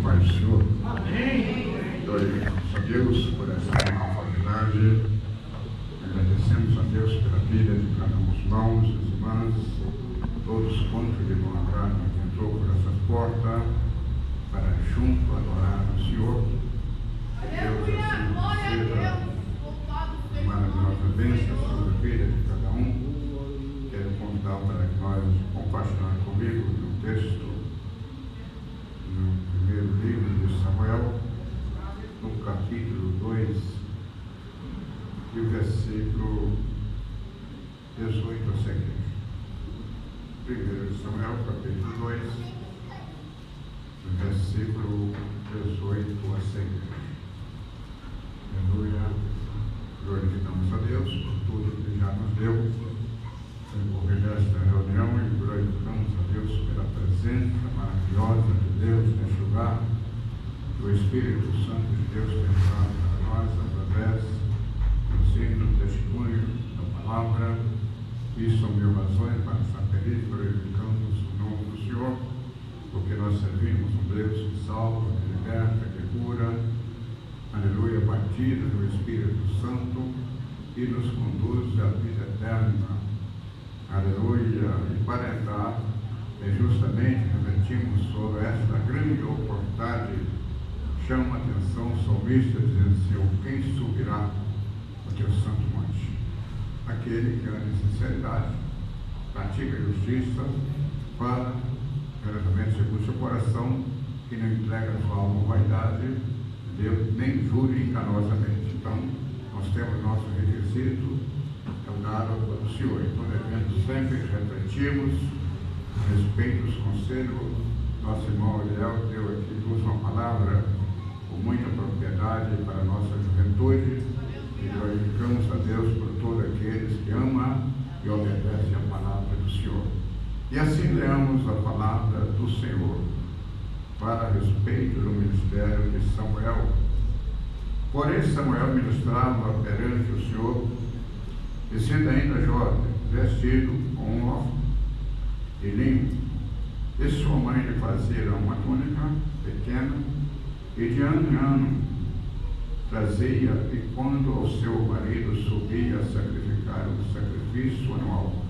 paz do Senhor. Amém. Glorificamos a Deus por essa oportunidade. Agradecemos a Deus pela vida de cada um dos irmãos, das irmãs, todos quantos de bom agrado que entrou por essa porta para junto adorar o Senhor. Que Deus assim seja uma maravilhosa bênção sobre a vida de cada um. Quero convidar para que nós compartilhemos comigo no texto no primeiro livro de Samuel, no capítulo 2, e o versículo 18 a seguir. Primeiro de Samuel, capítulo 2, versículo 18 a seguir. Aleluia. Glorificamos a Deus por tudo que já nos deu por esta reunião e glorificamos a Deus pela presença maravilhosa de Deus neste lugar, do Espírito Santo de Deus que entrado para nós através do ensino, do testemunho, da palavra. Isso são mil razões para estar feliz. Glorificamos o nome do Senhor, porque nós servimos um Deus que salva, que liberta, que cura. Aleluia, batida do Espírito Santo e nos conduz à vida eterna. Aleluia, e para entrar, justamente refletimos sobre esta grande oportunidade. Chama a atenção o salmista dizendo: Senhor, quem subirá ao teu santo monte? Aquele que anda em sinceridade, pratica a justiça, fala verdadeiramente segundo seu coração, que não entrega a sua alma à vaidade, Deus nem jure enganosamente. Então, nós temos nosso requisito, é o dado ao Senhor. Então, devemos sempre refletirmos a respeito dos conselhos. Nosso irmão Eliel deu aqui uma palavra com muita propriedade para a nossa juventude, e glorificamos a Deus por todos aqueles que amam e obedecem a palavra do Senhor. E assim leamos a palavra do Senhor para respeito do ministério de Samuel. Porém, Samuel ministrava perante o Senhor, e sendo ainda jovem, vestido com um órfão de linho, e sua mãe lhe fazia uma túnica pequena, e de ano em ano trazia, e quando o seu marido subia a sacrificar o sacrifício anual,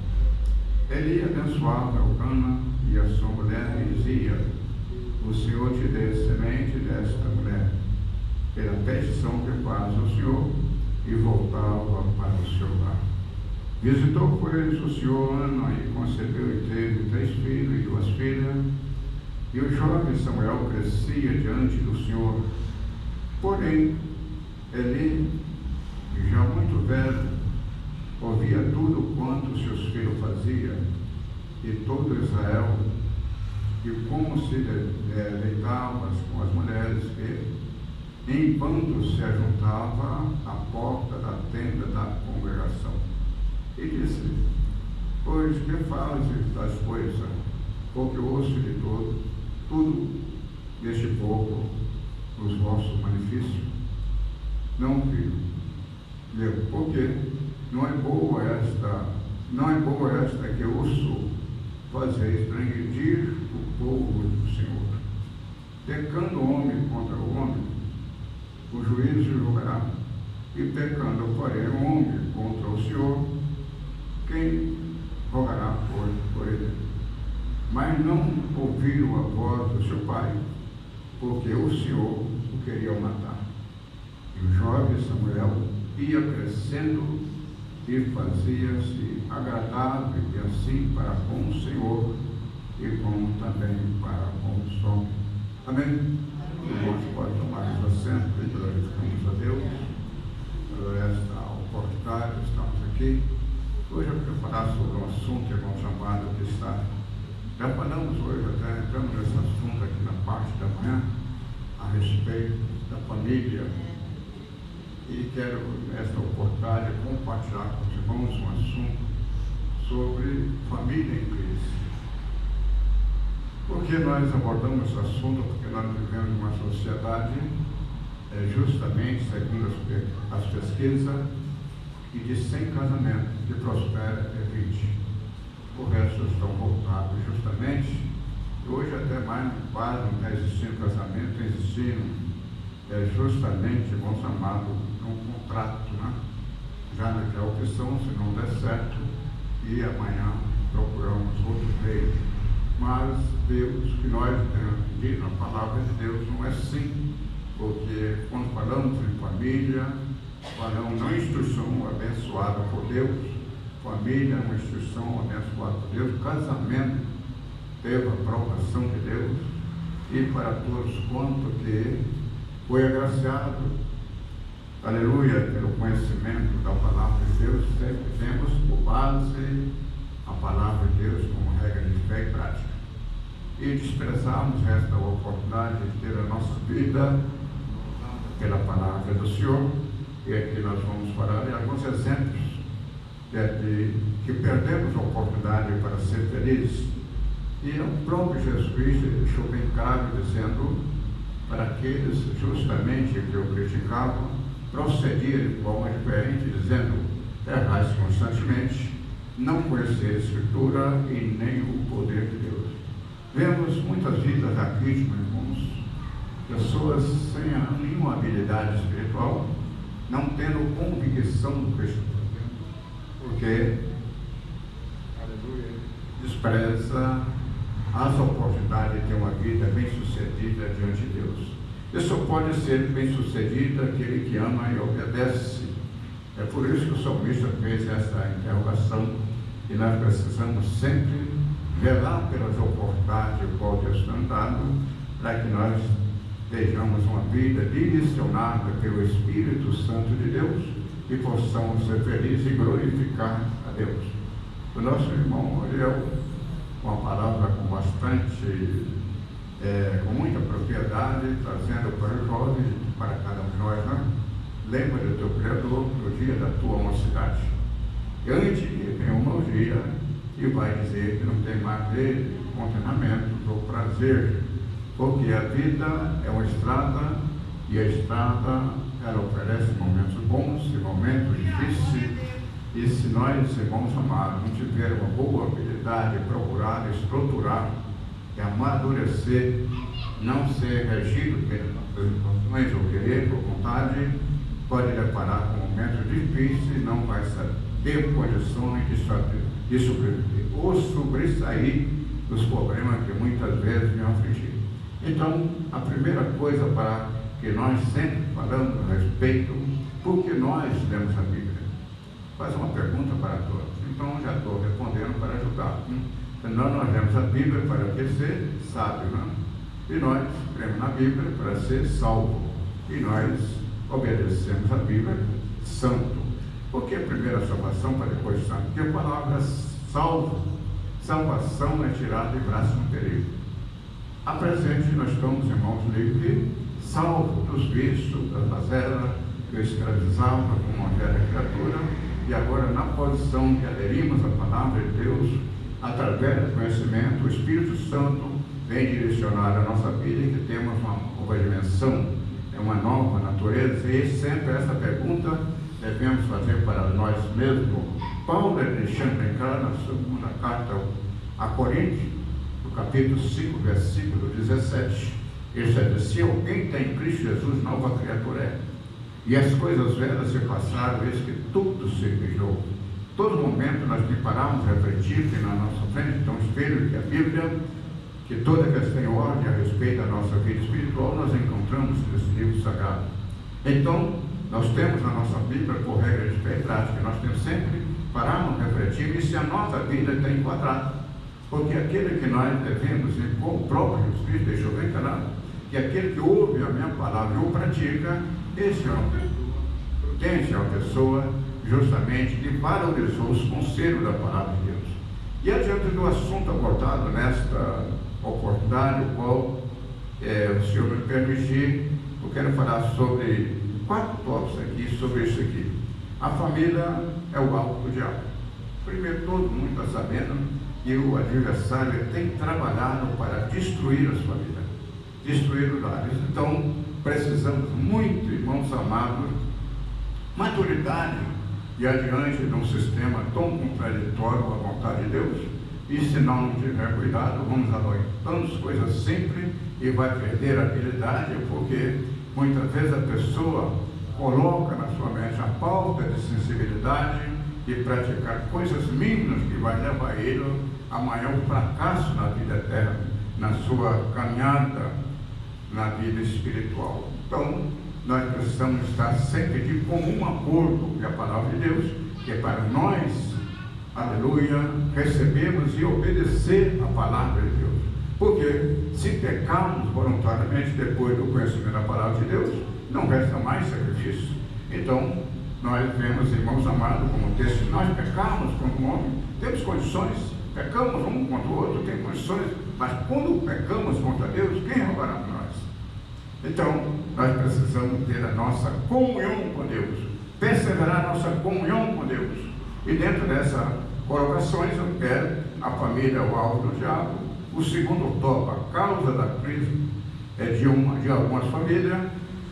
ele abençoava Elcana e a sua mulher e dizia: o Senhor te dê semente desta mulher, pela petição que faz o Senhor, e voltava para o seu lar. Visitou, pois, o Senhor Ana, e concebeu e teve 3 filhos e 2 filhas, e o jovem Samuel crescia diante do Senhor. Porém, Eli, já muito velho, ouvia tudo quanto seus filhos faziam, e todo Israel, e como se deitava com as mulheres que, enquanto se ajuntava à porta da tenda da congregação. E disse: pois que fazes das coisas? Porque ouço de tudo deste povo os vossos malefícios. Não, filho, porque não é boa esta que ouço fazeis transgredir o povo do Senhor. Pecando o homem contra o homem, o juízo julgará, e pecando, porém, o homem contra o Senhor, quem rogará por ele? Mas não ouviram a voz do seu pai, porque o Senhor o queria matar. E o jovem Samuel ia crescendo e fazia-se agradável, e assim para com o Senhor, e como também para com os homens. Amém? Irmãos, pode tomar os assentos e glorificamos a Deus por esta oportunidade. Estamos aqui. Hoje eu quero falar sobre um assunto, irmão, chamado que está. Já falamos hoje, até entramos nesse assunto aqui na parte da manhã, a respeito da família. E quero, nesta oportunidade, compartilhar com os irmãos um assunto sobre família em crise. Por que nós abordamos esse assunto? Porque nós vivemos uma sociedade, justamente, segundo as pesquisas, que de 100 casamentos que prospera é 20. O resto estão voltados justamente Hoje até mais quase não está existindo casamento, está existindo justamente, irmãos amados, um contrato, né? Já naquela opção, se não der certo, e amanhã procuramos outro meio. Mas Deus, que nós temos dito, a palavra de Deus não é assim, porque quando falamos em família, falamos na instrução abençoada por Deus, família é uma instrução abençoada por Deus, casamento teve a aprovação de Deus, e para todos quanto que foi agraciado, aleluia, pelo conhecimento da palavra de Deus, sempre temos por base a palavra de Deus como regra de fé e prática. E desprezarmos esta oportunidade de ter a nossa vida pela palavra do Senhor, e aqui nós vamos falar de alguns exemplos de que perdemos a oportunidade para ser felizes. E o próprio Jesus Cristo deixou bem claro, dizendo para aqueles justamente que eu criticava, procedia de forma diferente, dizendo: errais constantemente, não conhecer a Escritura e nem o poder de Deus. Vemos muitas vidas aqui, meus irmãos, pessoas sem nenhuma habilidade espiritual, não tendo convicção do Cristo, porque, aleluia, despreza as oportunidades de ter uma vida bem-sucedida diante de Deus. Isso pode ser bem-sucedido aquele que ama e obedece. É por isso que o salmista fez essa interrogação, e nós precisamos sempre velar pelas oportunidades que o Deus está dando, para que nós tenhamos uma vida direcionada pelo Espírito Santo de Deus e possamos ser felizes e glorificar a Deus. O nosso irmão olhou uma palavra com bastante, com muita propriedade, trazendo para os jovens, para cada um de nós, né? Lembra do teu Criador no dia da tua mocidade. E antes vem um dia e vai dizer que não tem mais dele, contentamento ou prazer, porque a vida é uma estrada, e a estrada ela oferece momentos bons e momentos difíceis. E se nós, irmãos amados, não tivermos uma boa habilidade de procurar, estruturar e amadurecer, não ser regido pelas nossas emoções ou querer por vontade, pode deparar com momentos difíceis e não vai ter condições de sobreviver ou sobressair dos problemas que muitas vezes me afligir. Então, a primeira coisa para que nós sempre falamos a respeito, porque nós lemos a Bíblia. Faz uma pergunta para todos. Então, já estou respondendo para ajudar. Nós lemos a Bíblia para ser sábio, não? E nós lemos na Bíblia para ser salvo. E nós obedecemos a Bíblia santo. Por que a primeira salvação para depois santo? Porque a palavra salvo, salvação é tirada de braço no perigo. A presente nós estamos, irmãos, livres, salvos dos vícios, das mazelas, que eu escravizava como uma velha criatura, e agora na posição que aderimos à palavra de Deus, através do conhecimento, o Espírito Santo vem direcionar a nossa vida e que temos uma nova dimensão, uma nova natureza. E sempre essa pergunta devemos fazer para nós mesmos. Paulo deixando bem claro na segunda carta a Coríntios, no capítulo 5, versículo 17, ele já disse: se alguém tem em Cristo Jesus, nova criatura é. E as coisas velhas se passaram, eis que tudo se fez novo. Todo momento nós preparamos, refletir que na nossa frente tem um espelho, que é a Bíblia, que toda vez que tem ordem a respeito da nossa vida espiritual, nós encontramos nesse livro sagrado. Então, nós temos na nossa Bíblia, por regra de fé e prática, nós temos sempre pararmos, refletir, e se a nossa vida está enquadrada. Porque aquele que nós devemos, como o próprio Jesus Cristo deixou bem claro, que aquele que ouve a minha palavra e o pratica, esse é uma pessoa prudente, é uma pessoa justamente que valorizou os conselhos da palavra de Deus. E adiante do assunto abordado nesta oportunidade, o qual o Senhor me permitir, eu quero falar sobre 4 tópicos aqui, sobre isso aqui. A família é o alvo do diabo. Primeiro, todo mundo está sabendo que o adversário tem trabalhado para destruir as famílias, destruir os lares. Então, precisamos muito, irmãos amados, maturidade e adiante de um sistema tão contraditório com a vontade de Deus, E se não tiver cuidado, vamos adotando coisas simples e vai perder a habilidade, porque muitas vezes a pessoa coloca na sua mente a falta de sensibilidade e praticar coisas mínimas que vai levar ele a maior fracasso na vida eterna, na sua caminhada na vida espiritual. Então, nós precisamos estar sempre de comum acordo com a palavra de Deus, que é para nós, aleluia, recebermos e obedecer a palavra de Deus. Porque se pecarmos voluntariamente depois do conhecimento da palavra de Deus, não resta mais sacrifício. Então, nós vemos, irmãos amados, como texto, se nós pecarmos contra um homem, temos condições, pecamos um contra o outro, tem condições, mas quando pecamos contra Deus, quem rogará por nós? Então, nós precisamos ter a nossa comunhão com Deus, perseverar a nossa comunhão com Deus. E dentro dessas colocações, eu quero a família, o alvo do diabo. O segundo tópico, a causa da crise de algumas famílias.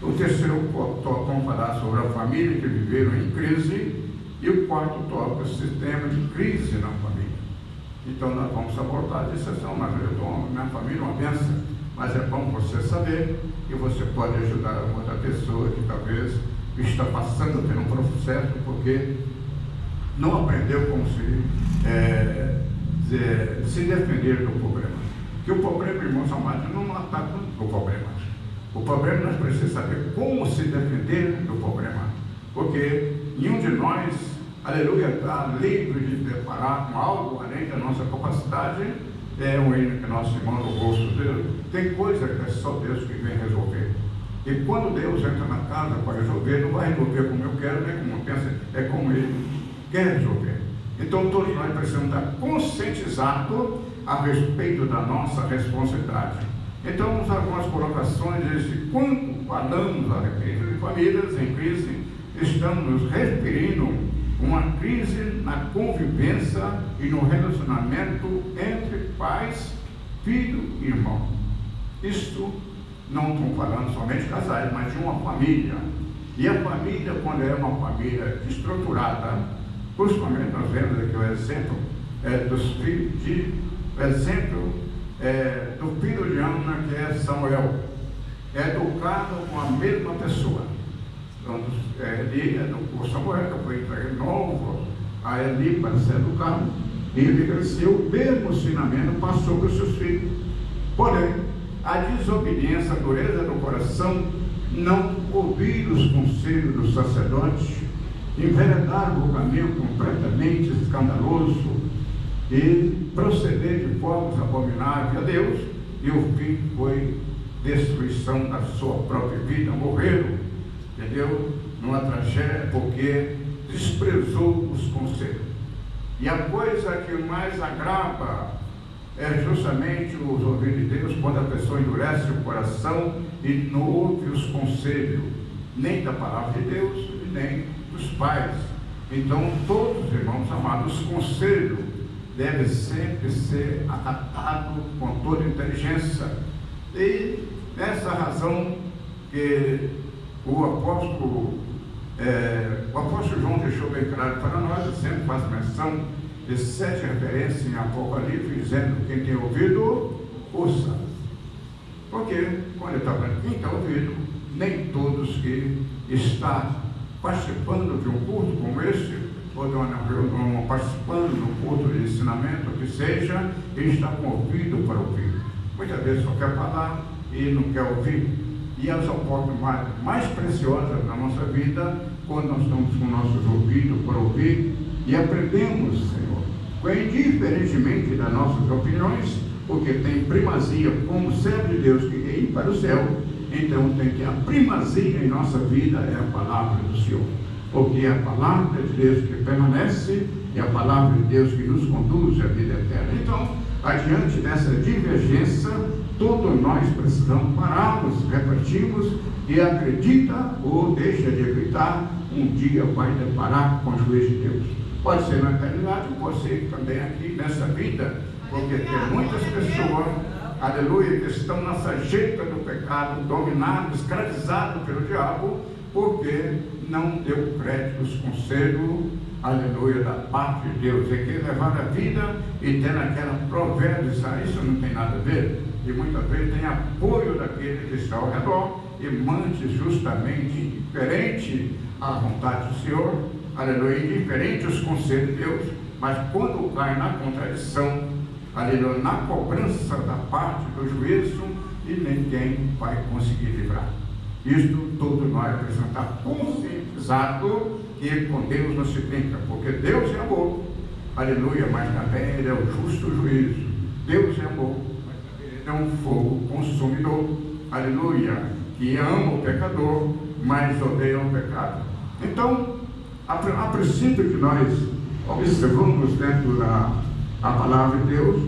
O terceiro tópico, vamos falar sobre a família que viveram em crise. E o quarto tópico, o sistema de crise na família. Então, nós vamos abordar a sessão, mas eu dou minha família uma bênção. Mas é bom você saber que você pode ajudar a outra pessoa que talvez está passando por um processo porque não aprendeu como se defender do problema. Que o problema, irmãos amados, não ataca o problema. O problema nós precisamos saber como se defender do problema. Porque nenhum de nós, aleluia, está livre de deparar com algo além da nossa capacidade. É um hino que nosso irmão no rosto dele. Tem coisa que é só Deus que vem resolver. E quando Deus entra na casa para resolver, não vai resolver como eu quero, nem como eu penso, é como Ele quer resolver. Então todos nós precisamos estar conscientizados a respeito da nossa responsabilidade. Então, vamos a algumas colocações de quando falamos a respeito de famílias em crise, estamos nos referindo uma crise na convivência e no relacionamento entre pais, filho e irmão. Isto não estou falando somente de casais, mas de uma família. E a família, quando é uma família estruturada, principalmente nós vemos aqui o exemplo dos filhos do filho de Ana, que é Samuel, educado com a mesma pessoa. Então, Eli educou Samuel, que foi entregue novo a Eli para ser educado, e ele cresceu, o mesmo ensinamento passou para os seus filhos. Porém, a desobediência, a dureza do coração, não ouvir os conselhos dos sacerdotes, enveredar o caminho completamente escandaloso e proceder de formas abomináveis a Deus, e o fim foi destruição da sua própria vida, morreram, entendeu? Numa tragédia, porque desprezou os conselhos. E a coisa que mais agrava é justamente os ouvidos de Deus, quando a pessoa endurece o coração e não ouve os conselhos, nem da palavra de Deus, e nem dos pais. Então, todos, irmãos amados, os conselhos devem sempre ser acatados com toda inteligência. E nessa razão que o apóstolo João deixou bem claro para nós, ele sempre faz menção de 7 referências em Apocalipse, dizendo: quem tem ouvido, ouça. Porque quando ele está falando quem tem ouvido, nem todos que estão participando de um culto como este, ou participando de um culto de ensinamento, que seja, e está com ouvido para ouvir. Muitas vezes só quer falar e não quer ouvir. E as oportunidades mais preciosas na nossa vida, quando nós estamos com nossos ouvidos para ouvir e aprendemos, Senhor, indiferentemente das nossas opiniões, porque tem primazia como servo de Deus que quer ir para o céu. Então tem que a primazia em nossa vida é a palavra do Senhor, porque é a palavra de Deus que permanece e a palavra de Deus que nos conduz à vida eterna. Então, adiante dessa divergência, todos nós precisamos pararmos, refletirmos e acredita ou deixa de acreditar, um dia vai deparar com o juízo de Deus. Pode ser na eternidade, pode ser também aqui nessa vida, porque tem muitas pessoas, aleluia, que estão na sarjeta do pecado, dominados, escravizados pelo diabo, porque não deu crédito aos conselhos, aleluia, da parte de Deus. É que levar a vida e ter naquela provérbios, isso não tem nada a ver. E muitas vezes tem apoio daquele que está ao redor e mande justamente indiferente à vontade do Senhor, aleluia, indiferente aos conselhos de Deus, mas quando cai na contradição, aleluia, na cobrança da parte do juízo, e ninguém vai conseguir livrar. Isto todos nós precisamos estar conscientizados que com Deus não se brinca, porque Deus é amor, aleluia, mas também Ele é o justo juízo. Deus é amor, mas também Ele é um fogo consumidor, aleluia, que ama o pecador, mas odeia o pecado. Então, a princípio que nós observamos dentro da palavra de Deus,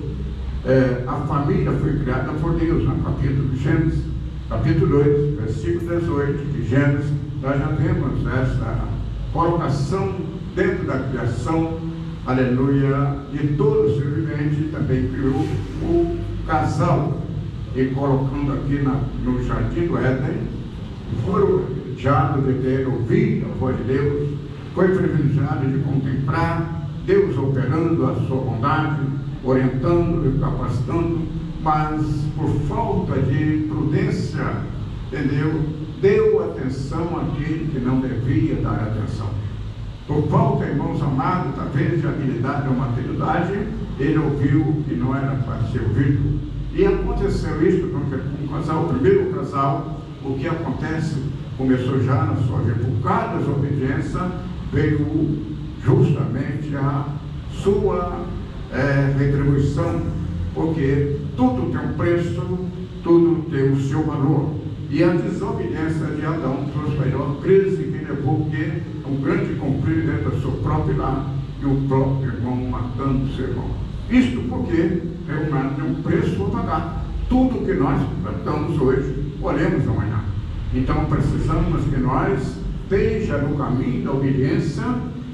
a família foi criada por Deus, no capítulo de Gênesis, capítulo 2, versículo 18 de Gênesis, nós já vemos essa colocação dentro da criação, aleluia, de todo ser vivente. Também criou o casal, e colocando aqui no jardim do Éden, foram privilegiados de ter ouvido a voz de Deus, foi privilegiado de contemplar Deus operando a sua bondade, orientando e capacitando, mas por falta de prudência, entendeu? Deu atenção àquele que não devia dar atenção. Por falta, irmãos amados, talvez de habilidade ou maturidade, ele ouviu que não era para ser ouvido. E aconteceu isso com o casal, o primeiro casal. O que acontece? Começou já na sua vida, por causa da obediência, veio justamente a sua retribuição, porque tudo tem um preço, tudo tem o seu valor. E a desobediência de Adão trouxe para ele uma crise que levou um grande conflito dentro do seu próprio lar, e o próprio irmão matando o seu irmão. Isto porque é um preço a pagar. Tudo que nós plantamos hoje, colhemos amanhã. Então precisamos que nós esteja no caminho da obediência,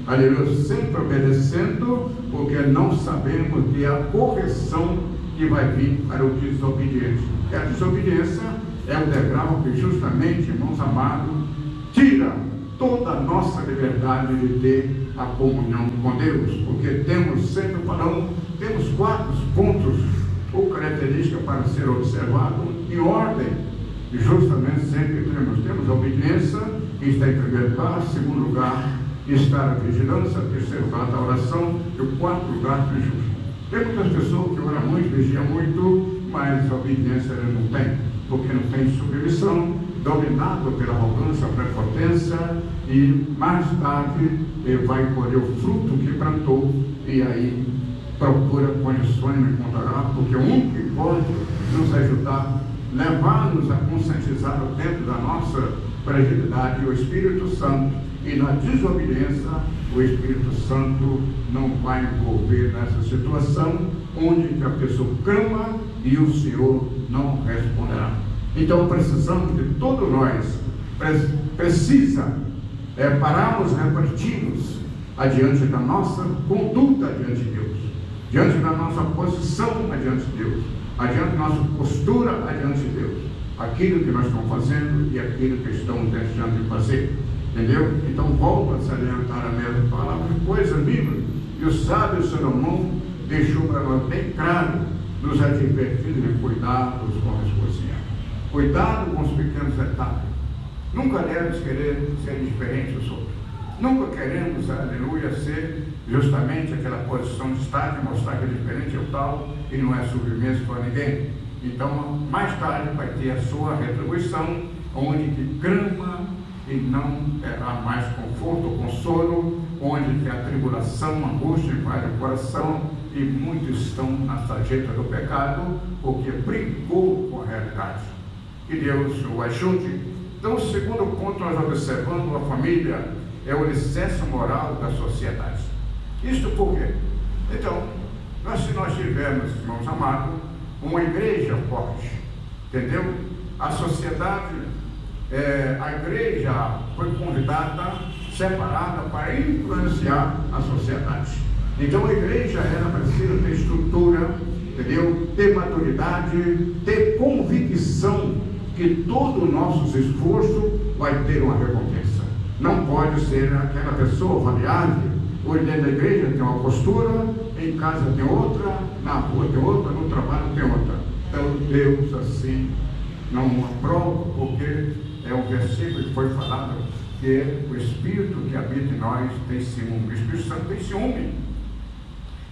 aleluia, sempre obedecendo, porque não sabemos que a correção que vai vir para o desobediente. E a desobediência é o degrau que justamente, irmãos amados, tira toda a nossa liberdade de ter a comunhão com Deus, porque temos, sempre falando, temos 4 pontos ou características para ser observado em ordem, e justamente sempre temos a obediência, que está em primeiro lugar, segundo lugar, estar a vigilância, terceiro lugar, a oração, e o quarto lugar, o justo. Tem muitas pessoas que oram muito, vigiam muito, mas a obediência ele não tem, porque não tem submissão, dominado pela arrogância, prepotência, e mais tarde ele vai colher o fruto que plantou, e aí procura condições, não encontrará, porque um que pode nos ajudar, levar-nos a conscientizar dentro da nossa fragilidade, o Espírito Santo, e na desobediência, o Espírito Santo não vai envolver nessa situação, onde a pessoa clama e o Senhor não responderá. Então precisamos de todos nós, pararmos, refletirmos adiante da nossa conduta diante de Deus, diante da nossa posição adiante de Deus, adiante da nossa postura adiante de Deus, aquilo que nós estamos fazendo e aquilo que estamos deixando de fazer, entendeu? Então volto a salientar a mesma palavra, coisa livre, e o sábio Salomão deixou para nós bem claro, nos advertindo de cuidados com as coisinhas, cuidado com os pequenos detalhes. Nunca devemos querer ser diferentes dos outros. Nunca queremos, aleluia, ser justamente aquela posição de estar e mostrar que é diferente ou tal, e não é submisso para ninguém. Então, mais tarde vai ter a sua retribuição, onde que clama e não terá mais conforto ou consolo, onde que a tribulação, a angústia invade o coração, e muitos estão na sarjeta do pecado, porque brincou com a realidade. Que Deus o ajude. Então, o segundo ponto, nós observando a família, é o alicerce moral da sociedade. Isto por quê? Então, se nós tivermos, irmãos amados, uma igreja forte, entendeu? A sociedade, a igreja foi convidada, separada para influenciar a sociedade. Então a igreja, ela precisa ter estrutura, entendeu? Ter maturidade, ter convicção que todo o nosso esforço vai ter uma recompensa. Não pode ser aquela pessoa variável Hoje dentro da igreja tem uma postura, em casa tem outra, na rua tem outra, no trabalho tem outra. Então Deus assim não aprova, porque é um versículo que foi falado, que é o Espírito que habita em nós tem ciúme. O Espírito Santo tem ciúme.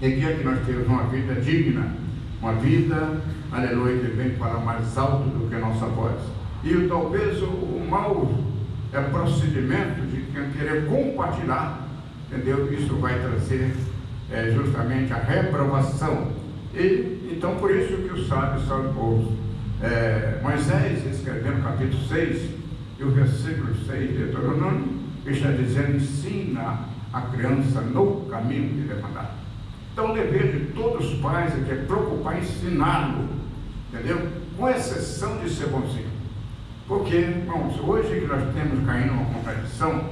E quer que nós tenhamos uma vida digna, uma vida, aleluia, que vem para mais alto do que a nossa voz. E talvez o mau procedimento de querer compartilhar, entendeu? Isso vai trazer justamente a reprovação. E então por isso que os sábios são o povo. Moisés, escrevendo no capítulo 6, e o versículo 6 de Deuteronômio, está dizendo: ensina a criança no caminho que deve andar. Então o dever de todos os pais é preocupar em ensiná-lo, entendeu? Com exceção de ser bonzinho. Porque, irmãos, hoje que nós temos caindo uma contradição,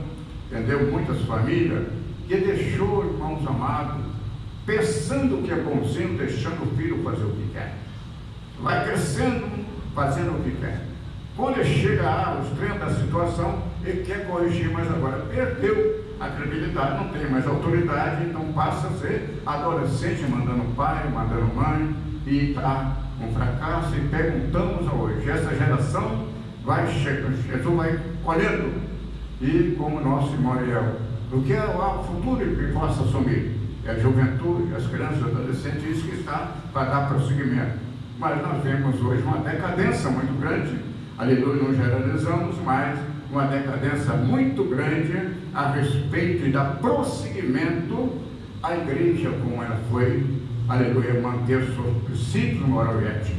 entendeu? Muitas famílias que deixou, irmãos amados, pensando que é bonzinho, deixando o filho fazer o que quer. Vai crescendo, fazendo o que quer. Quando ele chega aos 30 da situação, ele quer corrigir, mas agora perdeu a credibilidade, não tem mais autoridade, então passa a ser adolescente, mandando pai, mandando mãe, e está um fracasso. E perguntamos hoje, essa geração vai chegando, Jesus vai colhendo, e como nosso irmão Ariel, do que é o futuro que possa assumir, é a juventude, as crianças, os adolescentes, isso que está para dar prosseguimento. Mas nós vemos hoje uma decadência muito grande, aleluia, não generalizamos, mas uma decadência muito grande a respeito de dar prosseguimento à igreja como ela foi, aleluia, manter seus princípios moral e ético.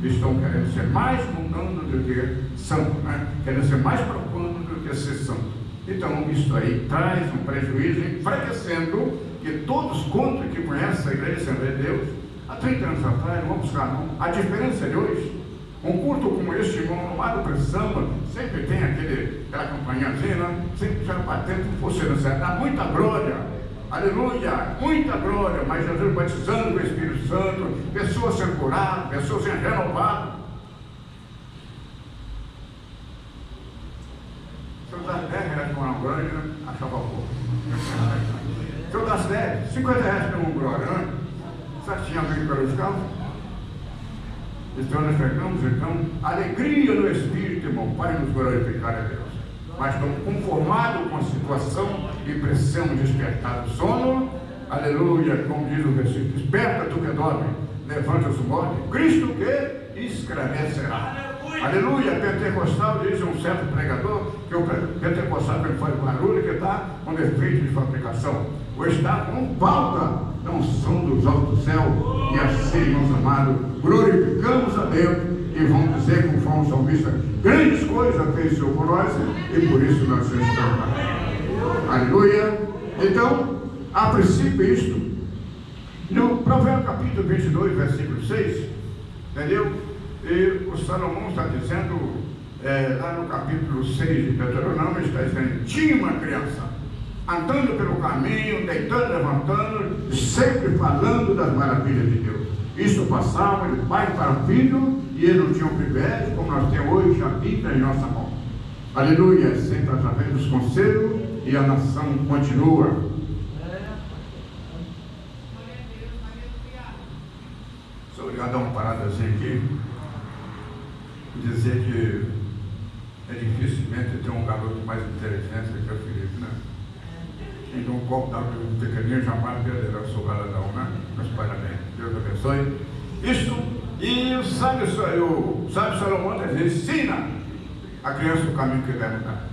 Estão querendo ser mais mundano do que santo, né? Querendo ser mais profano do que ser santo. Então isso aí traz um prejuízo, enfraquecendo que todos contam que conhecem a igreja Assembleia de Deus há 30 anos atrás, não vão buscar não. A diferença de hoje, um culto como este, irmão, amado para samba, sempre tem aquela campanhazinha, né? Sempre já batendo com você, dá muita glória, aleluia, muita glória, mas Jesus batizando com o Espírito Santo, pessoas sendo curadas, pessoas sendo renovadas. Se eu dar 10 reais para uma glória, achava pouco. Se eu das 10, 50 reais para uma glória, né? Sabe que tinha alguém para os carros? Então nós pegamos, então, alegria no Espírito, irmão, para nos glorificar a Deus. Mas estamos conformados com a situação e precisamos despertar do sono, aleluia, como diz o versículo: desperta tu que dorme, levanta os mortos, Cristo que esclarecerá. Aleluia. Pentecostal, diz um certo pregador, que o pentecostal que ele faz barulho, que está com defeito de fabricação, ou está com falta da unção dos altos do céu. E assim, irmãos amados, glorificamos a Deus e vamos dizer, conforme o salmista, grandes coisas fez o Senhor por nós, e por isso nós estamos aqui. Aleluia. Então, a princípio isto, no Provérbios capítulo 22, versículo 6, entendeu? E o Salomão está dizendo, lá no capítulo 6 de Deuteronômio, está dizendo: tinha uma criança, andando pelo caminho, deitando, levantando, sempre falando das maravilhas de Deus. Isso passava de pai para filho, e ele não tinha um privilégio, como nós temos hoje, a Bíblia em nossa mão. Aleluia, sempre através dos conselhos, e a nação continua. Sou obrigado a dar uma paradazinha aqui, dizer que é dificilmente ter um garoto mais inteligente que o Felipe, né? Então, um copo d'água pequenininho jamais perderá o seu galadão, né? Mas parabéns, Deus abençoe. Isso, e o sábio Salomão ensina a criança o caminho que deve andar,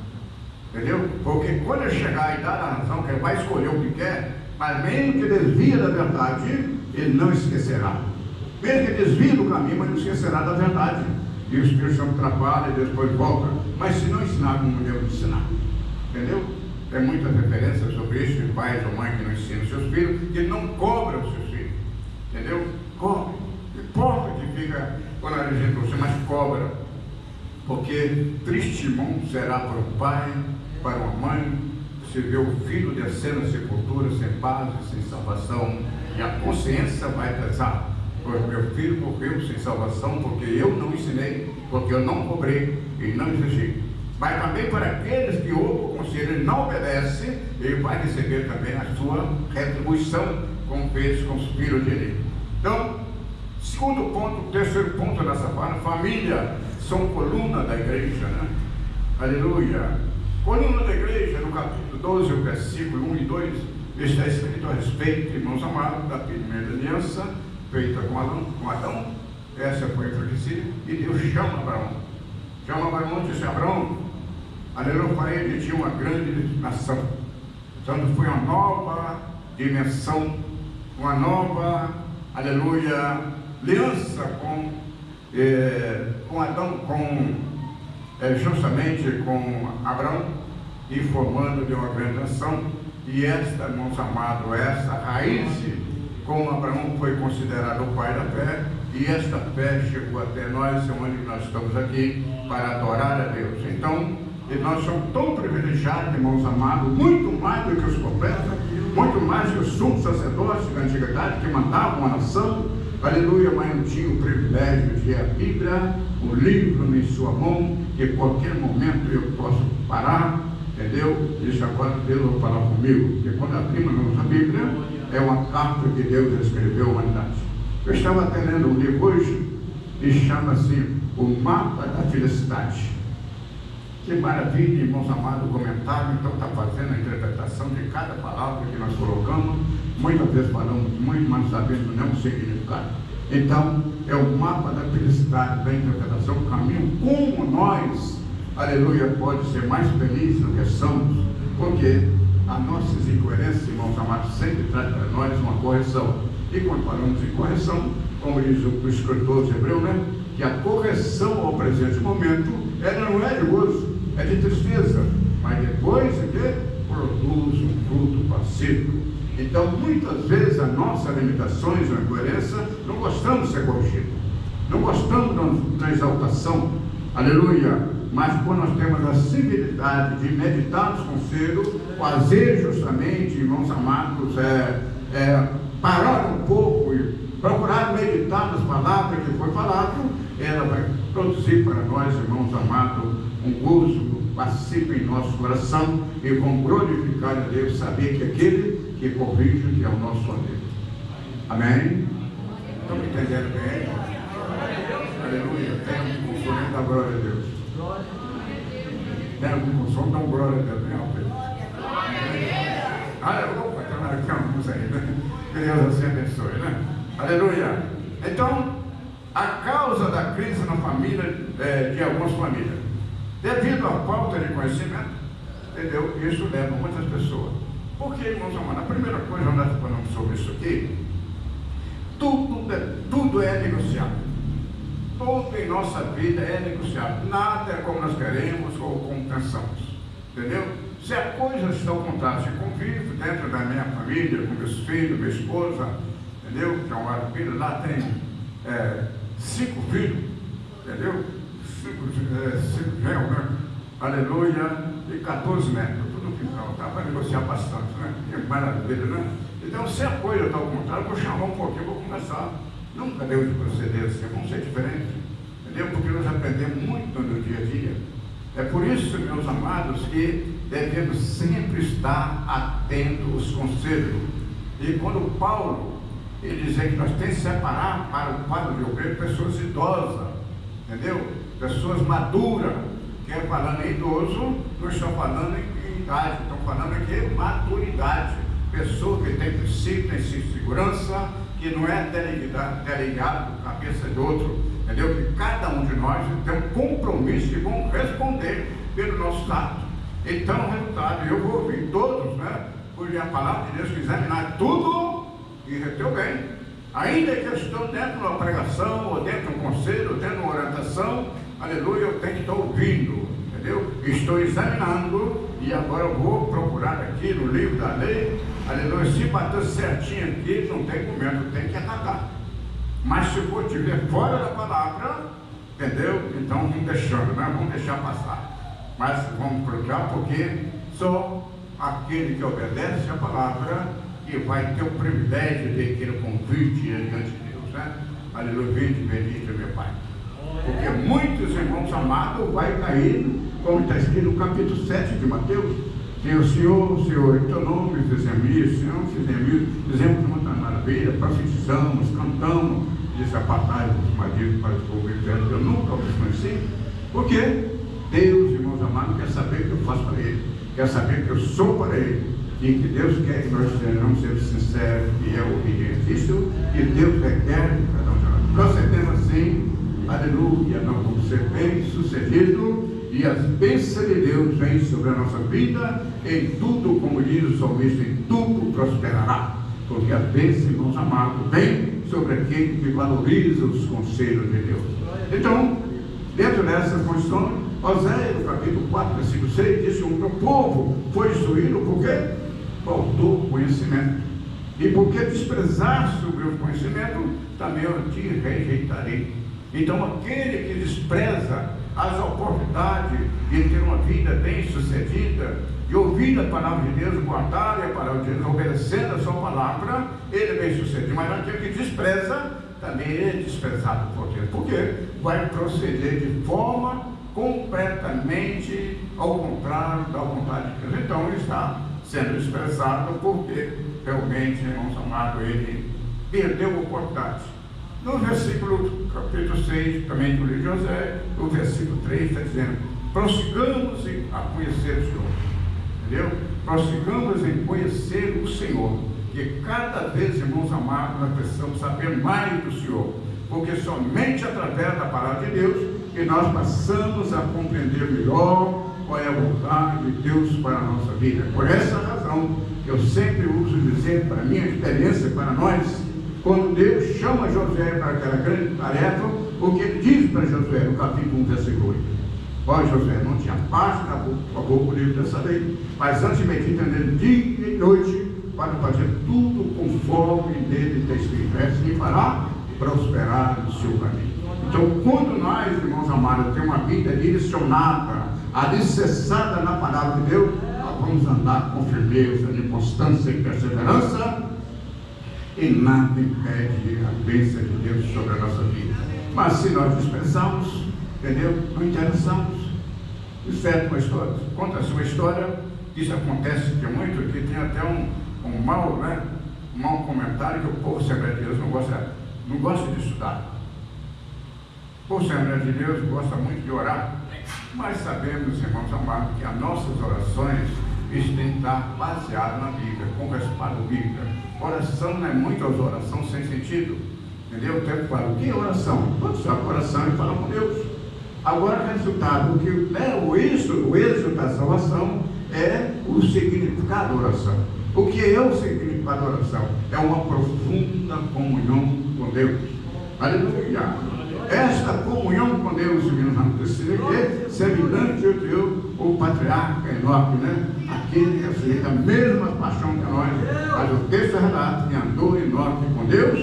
entendeu? Porque quando ele chegar à idade da razão, que ele vai escolher o que quer, mas mesmo que desvia da verdade, ele não esquecerá. Mesmo que desvie do caminho, mas não esquecerá da verdade. E o Espírito Santo trabalha e depois volta. Mas se não ensinar como Deus ensinar, entendeu? Tem muitas referências sobre isso, de pais ou mães que não ensinam seus filhos, que não cobram os seus filhos, entendeu? Cobre. Importa que fica quando a gente você, mas cobra. Porque triste mundo será para o pai, para uma mãe, se vê o filho descer na sepultura sem paz e sem salvação, e a consciência vai pesar. Pois meu filho morreu sem salvação porque eu não ensinei, porque eu não cobrei e não exigi. mas também para aqueles que ouvem o conselho e não obedecem, ele vai receber também a sua retribuição, como fez com os filhos dele. Então, segundo ponto, terceiro ponto dessa fala, família são coluna da igreja, né? Aleluia. Coluna da igreja, no capítulo 12, o versículo 1 e 2, está escrito a respeito, irmãos amados, da primeira aliança feita com Adão. Essa foi enfraquecida e Deus chama Abraão. Chama Abraão e disse: Abraão, aleluia, para ele tinha uma grande nação. Então foi uma nova dimensão, uma nova, aleluia, aliança com Adão, justamente com Abraão, e formando de uma grande nação. E esta, irmãos amados, essa raiz, como Abraão foi considerado o pai da fé, e esta fé chegou até nós, onde nós estamos aqui para adorar a Deus. Então, nós somos tão privilegiados, irmãos amados, muito mais do que os profetas, muito mais que os sumos sacerdotes da antiguidade que mandavam a nação, aleluia, mas não tinha o privilégio de a Bíblia, o livro em sua mão, que a qualquer momento eu posso parar, entendeu? Isso agora Deus vai falar comigo, porque quando abrimos a Bíblia, é uma carta que Deus escreveu à humanidade. Eu estava até lendo um livro hoje, e chama-se O Mapa da Felicidade. Que maravilha, irmãos amados, o comentário, então está fazendo a interpretação de cada palavra que nós colocamos. Muitas vezes falamos muito, mas sabemos não o significado. Então, é o mapa da felicidade, da interpretação, o caminho, como nós, aleluia, pode ser mais felizes do que somos, porque as nossas incoerências, irmãos amados, sempre traz para nós uma correção. E quando falamos em correção, como diz o escritor hebreu, né, que a correção ao presente momento, ela não é de gozo, é de tristeza, mas depois produz um fruto pacífico. Então, muitas vezes, as nossas limitações ou incoerência, não gostamos de ser corrigidos, não gostamos da exaltação, aleluia, mas quando nós temos a civilidade de meditar nos conselhos, fazer justamente, irmãos amados, parar um pouco e procurar meditar nas palavras que foi falado, ela vai produzir para nós, irmãos amados, um gozo pacífico em nosso coração, e vamos glorificar a Deus, saber que aquele que corrige que é o nosso Deus. Amém? Estão me entendendo bem? Aleluia. Tem algum consolo, dá glória a Deus. Tem algum consolo, dá glória a Deus. Aleluia. Está marcando isso aí, né? Que Deus assim abençoe, né? Aleluia. Então, a causa da crise na família, de algumas famílias, devido à falta de conhecimento, entendeu? Isso leva muitas pessoas. Porque, irmãos amados, a primeira coisa, nós falamos sobre isso aqui, tudo é negociável. Tudo em nossa vida é negociável. Nada é como nós queremos ou como pensamos. Entendeu? Se a coisa está ao contrário, se convivo dentro da minha família, com meus filhos, minha esposa, entendeu? Que é um filho, lá tem 5 filhos, entendeu? 5 genros, né? Aleluia, e 14 netos, tudo que não, dá para negociar bastante, né? Que maravilha, né? Então, se a coisa está ao contrário, eu vou chamar um pouquinho, vou conversar. Nunca deu de proceder assim, vamos ser diferentes, entendeu? Porque nós aprendemos muito no dia a dia. É por isso, meus amados, que devemos sempre estar atentos aos conselhos. E quando Paulo, ele dizia que nós temos que separar para o quadro de obreiro pessoas idosas, entendeu? Pessoas maduras, que é falando em idoso, não estão falando em idade, estão falando aqui em maturidade. Pessoa que tem princípio, tem segurança, que não é delegado na cabeça de outro, entendeu? Que cada um de nós tem um compromisso e vamos responder pelo nosso ato. Então, o resultado, eu vou ouvir todos, né? Porque a palavra de Deus que examinar tudo e reteu bem. Ainda que eu estou dentro de uma pregação, ou dentro de um conselho, ou dentro de uma orientação, aleluia, eu tenho que estar ouvindo, entendeu? Estou examinando e agora eu vou procurar aqui no livro da lei, aleluia, se bater certinho aqui, não tem momento, tem que atacar. Mas se for estiver fora da palavra, entendeu? Então vamos deixando, né? Vamos deixar passar. Mas vamos procurar, porque só aquele que obedece a palavra que vai ter o privilégio de ter o convite diante de Deus, né? Aleluia, vinde, bendito meu Pai. Porque muitos irmãos amados, vai cair, como está escrito no capítulo 7 de Mateus. Senhor, Senhor, em teu nome fizemos isso, Senhor, fizemos muita maravilha, profetizamos, cantamos, disse: apartai dos maridos para o povo eterno, eu nunca os conheci. Por quê? Deus, irmãos amados, quer saber o que eu faço para Ele, quer saber o que eu sou para Ele, e que Deus quer que nós sejamos sempre sinceros, fiel, obedientes. Isso que Deus requer de cada um de nós. Procedendo assim, aleluia, nós vamos ser bem-sucedidos, e as bênçãos de Deus vêm sobre a nossa vida, em tudo, como diz o salmista, em tudo prosperará, porque as bênçãos, irmãos amados, vêm sobre aquele que valoriza os conselhos de Deus. Então, dentro dessas condições, Oséias, no capítulo 4, versículo 6, diz que o meu povo foi destruído porque faltou conhecimento. E porque desprezaste o meu conhecimento, também eu te rejeitarei. Então, aquele que despreza as oportunidades de ter uma vida bem sucedida, de ouvir a palavra de Deus, guardar a palavra de Deus, obedecendo a sua palavra, ele é bem sucedido. Mas aquele que despreza, também é desprezado por Deus. Porque vai proceder de forma completamente ao contrário da vontade de Deus. Então ele está sendo desprezado porque realmente, irmãos amados, ele perdeu a oportunidade. No versículo capítulo 6, também do livro de José, o versículo 3 está dizendo: prossigamos a conhecer o Senhor. Entendeu? Prossigamos em conhecer o Senhor. Que cada vez, irmãos amados, nós precisamos saber mais do Senhor. Porque somente através da palavra de Deus que nós passamos a compreender melhor qual é a vontade de Deus para a nossa vida. Por essa razão, eu sempre uso dizer, para a minha experiência, para nós, quando Deus chama Josué para aquela grande tarefa, o que ele diz para Josué no capítulo 1, versículo 8: ó Josué, não tinha parte da boca o livro dessa lei, mas antes medita nele dia e noite, para fazer tudo conforme nele está escrito. Assim fará prosperar no seu caminho. Então, quando nós, irmãos amados, temos uma vida direcionada, alicerçada na palavra de Deus, nós vamos andar com firmeza, de constância e perseverança, e nada impede a bênção de Deus sobre a nossa vida. Mas se nós dispensamos, entendeu? Não interessamos. Isso é uma história. Conta-se uma história, isso acontece de muito, que tem até um mau comentário, que o povo Assembleia de Deus não gosta de estudar. O povo Assembleia de Deus gosta muito de orar, mas sabemos, irmãos amados, que as nossas orações têm que estar baseadas na Bíblia, com respaldo bíblico. Oração não é muitas orações sem sentido, entendeu? O tempo fala: o que é oração? Quando sabe oração e fala com Deus. Agora, o resultado, o que é o êxito da salvação é o significado da oração. O que é o significado da oração? É uma profunda comunhão com Deus. Aleluia! Esta comunhão com Deus, irmãos, precisa ter semelhante ao teu, o patriarca Enoque, né? Aquele que aceita a mesma paixão que nós, mas o texto relata que andou Enoque com Deus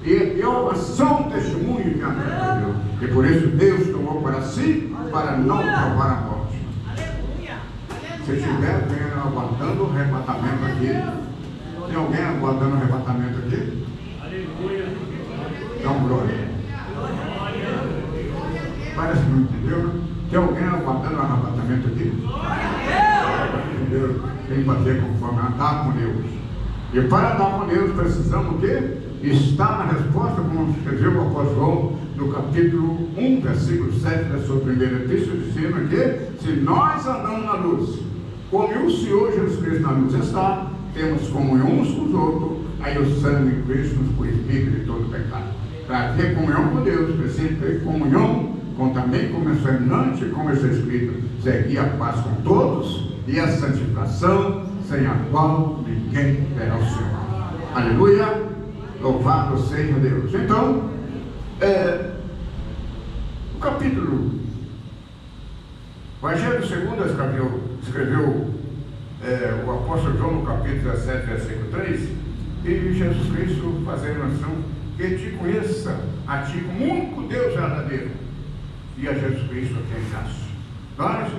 e deu a são testemunho de andar com Deus. E por isso Deus tomou para si, para não provar a morte. Se tiver alguém aguardando o arrebatamento aqui, tem alguém aguardando o arrebatamento aqui? Então, glória. Parece que não entendeu, né? Tem alguém aguardando o arrebatamento aqui? Entendeu? Tem que fazer conforme andar com Deus. E para andar com Deus precisamos o quê? Estar na resposta, como escreveu o apóstolo João no capítulo 1, versículo 7 da sua primeira epístola, dizendo que se nós andamos na luz, como o Senhor Jesus Cristo na luz está, temos comunhão uns com os outros, aí o sangue de Cristo nos purifica de todo pecado. Para ter comunhão com Deus, precisa ter comunhão também com o semelhante, como está escrito: seguir a paz com todos e a santificação, sem a qual ninguém verá o Senhor. Aleluia! Louvado seja Deus. Então, o capítulo, o Evangelho segundo escreveu o apóstolo João no capítulo 17, versículo 3, e Jesus Cristo fazendo menção que te conheça a ti como único Deus verdadeiro e a Jesus Cristo a quem enviaste. Nós,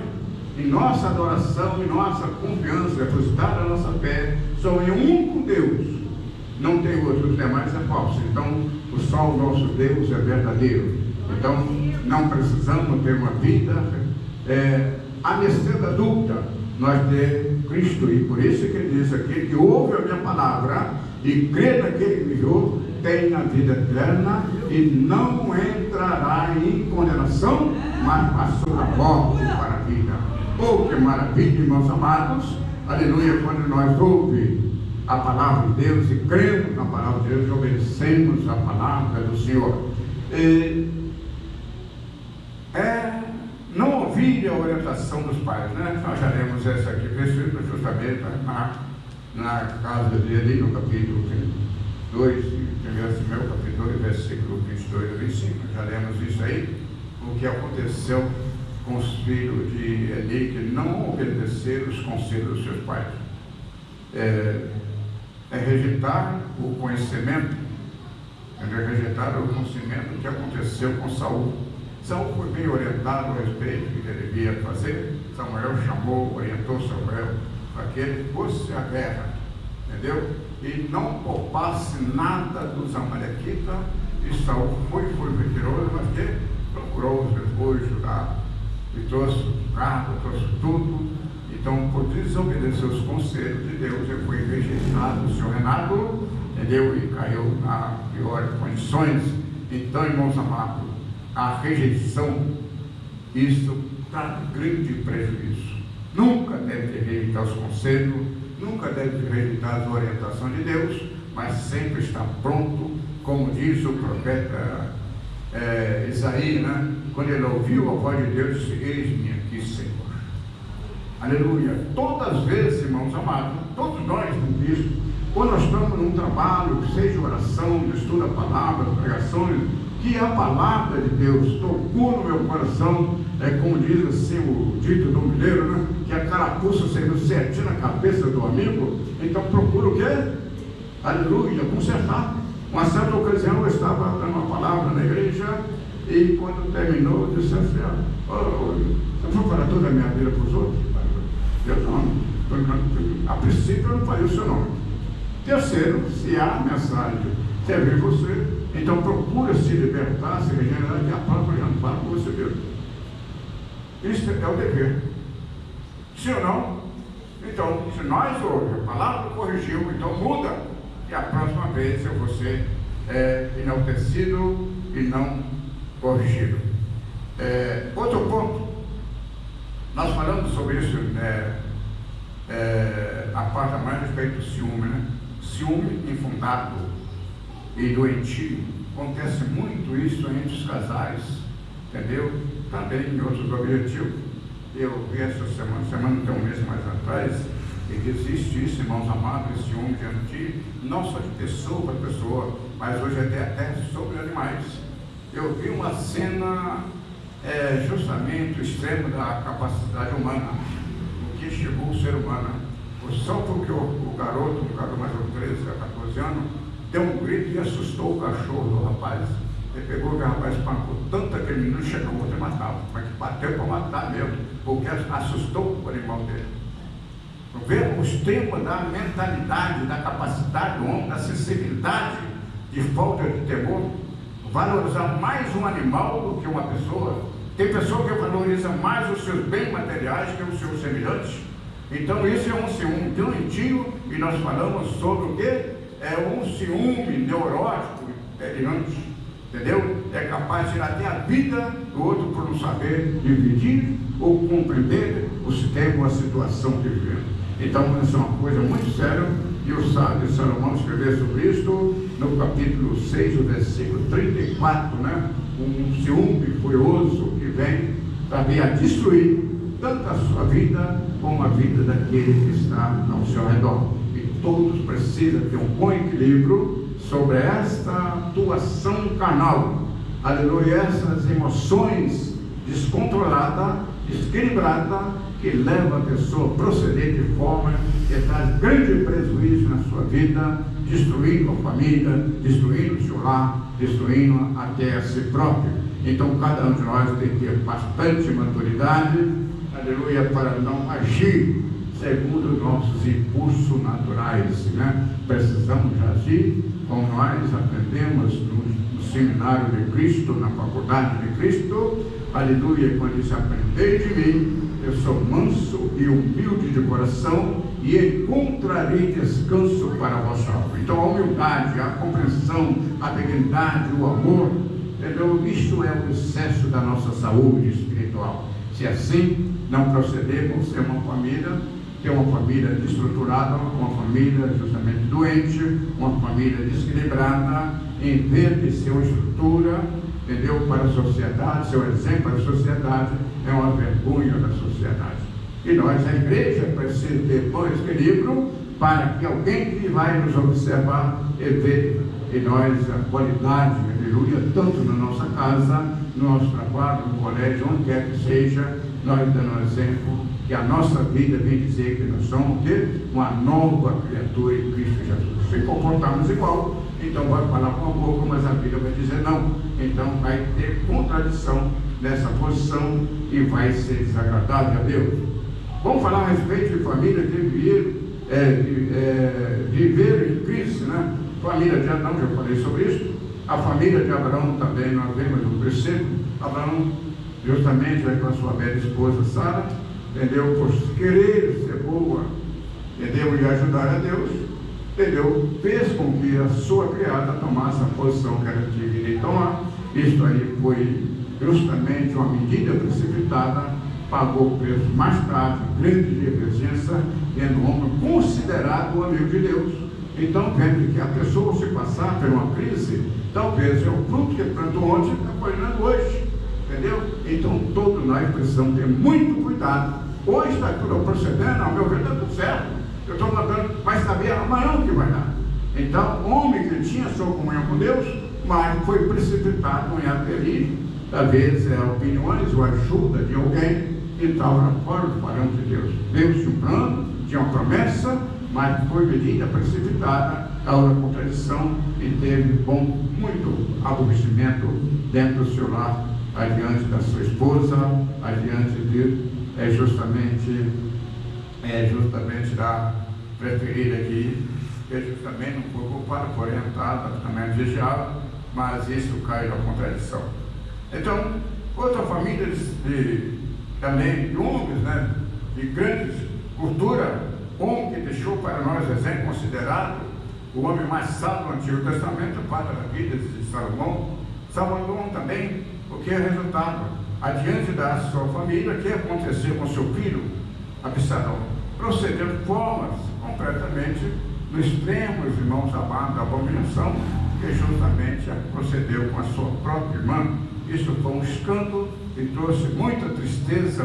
em nossa adoração e nossa confiança depositada na nossa fé, só em um único Deus, não tem outro, os demais é falso. Então, só o nosso Deus é verdadeiro. Então, não precisamos ter uma vida à mercê da dúvida. Nós temos Cristo, e por isso que ele diz: aquele que ouve a minha palavra e crê naquele que me enviou tem a vida eterna e não entrará em condenação, mas passou da morte para a vida. Oh, que maravilha, irmãos amados, aleluia, quando nós ouvimos a palavra de Deus e cremos na palavra de Deus e obedecemos a palavra do Senhor. Não ouvir a orientação dos pais, né? Nós já lemos essa aqui, versículo justamente na casa dele, no capítulo 2, meu capítulo 2, versículo 22 a 25, já lemos isso aí, o que aconteceu com os filhos de Eli, que não obedeceram os conselhos dos seus pais. Rejeitar o conhecimento, rejeitar o conhecimento que aconteceu com Saul. Saul foi bem orientado a respeito do que ele devia fazer. Samuel chamou, orientou Samuel para que ele fosse à guerra, entendeu? E não poupasse nada dos amalequitas. E Saul foi mentiroso, mas que procurou os refúgios lá e trouxe gado, trouxe tudo. Então, por desobedecer os conselhos de Deus, ele foi rejeitado do seu reinado, entendeu? E caiu na pior condições. Então, irmãos amados, a rejeição, isso traz grande prejuízo. Nunca deve rejeitar os conselhos, nunca deve rejeitar as orientações de Deus, mas sempre estar pronto, como diz o profeta Isaías, né? Quando ele ouviu a voz de Deus, disse: eis-me aqui, Senhor. Aleluia. Todas as vezes, irmãos amados, todos nós temos isso, quando nós estamos num trabalho, seja oração, de estudo da palavra, pregações, que a palavra de Deus tocou no meu coração, como diz assim o dito do mineiro, né? Que a carapuça saiu certinho na cabeça do amigo. Então procura o quê? Aleluia, consertar. Uma certa ocasião eu estava dando uma palavra na igreja e quando terminou eu disse assim: você foi para toda a minha vida para os outros? Eu não, a princípio eu não falei o seu nome. Terceiro, se a mensagem servir você, então procura se libertar, se regenerar, que a própria já não fala com você mesmo. Isso é o dever. Sim ou não? Então, se nós ouvimos, a palavra corrigiu, então muda. E a próxima vez eu vou ser enaltecido e não corrigido. Outro ponto, nós falamos sobre isso, a parte mais a respeito do ciúme, né? Ciúme infundado e doentio. Acontece muito isso entre os casais, entendeu? Também em outros objetivos. Eu vi essa semana tem um mês mais atrás, e que existe isso, irmãos amados, esse ciúme diante, não só de pessoa para pessoa, mas hoje até sobre animais. Eu vi uma cena justamente o extremo da capacidade humana, o que chegou o ser humano. Só porque o garoto, um garoto mais de 13 a 14 anos, deu um grito e assustou o cachorro do rapaz. Ele pegou o rapaz, espancou tanto aquele menino, chegou o outro e matava. Mas bateu para matar mesmo, porque assustou o animal dele. Ver o extremo da mentalidade, da capacidade do homem, da sensibilidade de falta de temor, valorizar mais um animal do que uma pessoa. Tem pessoa que valoriza mais os seus bens materiais que os seus semelhantes. Então isso é um ciúme doentio, e nós falamos sobre o quê? É um ciúme neurótico, delirante, entendeu? É capaz de tirar até a vida do outro por não saber dividir ou compreender o sistema, a situação que vivemos. Então isso é uma coisa muito séria, e o sábio Salomão escreveu sobre isso no capítulo 6, o versículo 34, né? Um ciúme furioso que vem também a destruir tanto a sua vida como a vida daquele que está ao seu redor. E todos precisam ter um bom equilíbrio sobre esta atuação carnal. Aleluia, essas emoções descontroladas, desequilibradas, que leva a pessoa a proceder de forma que traz grande prejuízo na sua vida, destruindo a família, destruindo o seu lar, destruindo até a si próprio. Então cada um de nós tem que ter bastante maturidade, aleluia, para não agir segundo os nossos impulsos naturais, né? Precisamos agir como nós aprendemos no seminário de Cristo, na faculdade de Cristo, aleluia, quando diz: aprendei de mim, eu sou manso e humilde de coração, e encontrarei descanso para a vossa alma. Então a humildade, a compreensão, a dignidade, o amor, entendeu? Isto é o excesso da nossa saúde espiritual. Se assim não procedermos, ser uma família, ter uma família desestruturada, uma família justamente doente, uma família desequilibrada, em vez de ser uma estrutura, entendeu, para a sociedade, ser um exemplo para a sociedade, é uma vergonha da sociedade. E nós, a igreja, precisa ter bom equilíbrio para que alguém que vai nos observar e ver em nós a qualidade, aleluia, tanto na nossa casa, no nosso trabalho, no colégio, onde quer que seja, nós dando um exemplo que a nossa vida vem dizer que nós somos uma nova criatura em Cristo Jesus. Se comportarmos igual, então vai falar com a boca, mas a vida vai dizer não. Então vai ter contradição nessa posição e vai ser desagradável a Deus. Vamos falar a respeito de família que viver em Cristo, né? Família de Adão, já falei sobre isso. A família de Abraão também, nós vemos no versículo. Abraão, justamente com a sua bela esposa Sara, entendeu? Por querer ser boa, entendeu? E ajudar a Deus, entendeu? Fez com que a sua criada tomasse a posição que ela deveria tomar. Isto aí foi justamente uma medida precipitada, pagou o preço mais tarde, grande divergência, tendo um homem considerado o amigo de Deus. Então, vendo que a pessoa, se passar por uma crise, talvez é o fruto que plantou ontem está colhendo hoje, entendeu? Então, todos nós precisamos ter muito cuidado. Hoje está tudo procedendo, ao meu ver, está tudo certo. Eu estou mandando, vai saber amanhã o que vai dar. Então, o homem que tinha sua comunhão com Deus, mas foi precipitado em aderir, talvez opiniões ou ajuda de alguém que estava fora do parâmetro de Deus. Deus tinha um plano, tinha uma promessa, mas foi medida precipitada, causa contradição e teve muito aborrecimento dentro do seu lar, adiante da sua esposa, adiante de justamente da preferida aqui, que justamente não foi culpada, foi orientada, também desejava, mas isso cai na contradição. Então, outra família também de homens, né, de grande cultura, homem que deixou para nós exemplo considerado, o homem mais sábio do Antigo Testamento, o pai da vida de Salomão. Salomão também, o que é resultado? Adiante da sua família, o que aconteceu com seu filho, Absalão? Procedeu de formas completamente no extremo, os irmãos amados da abominação, que justamente procedeu com a sua própria irmã. Isso foi um escândalo e trouxe muita tristeza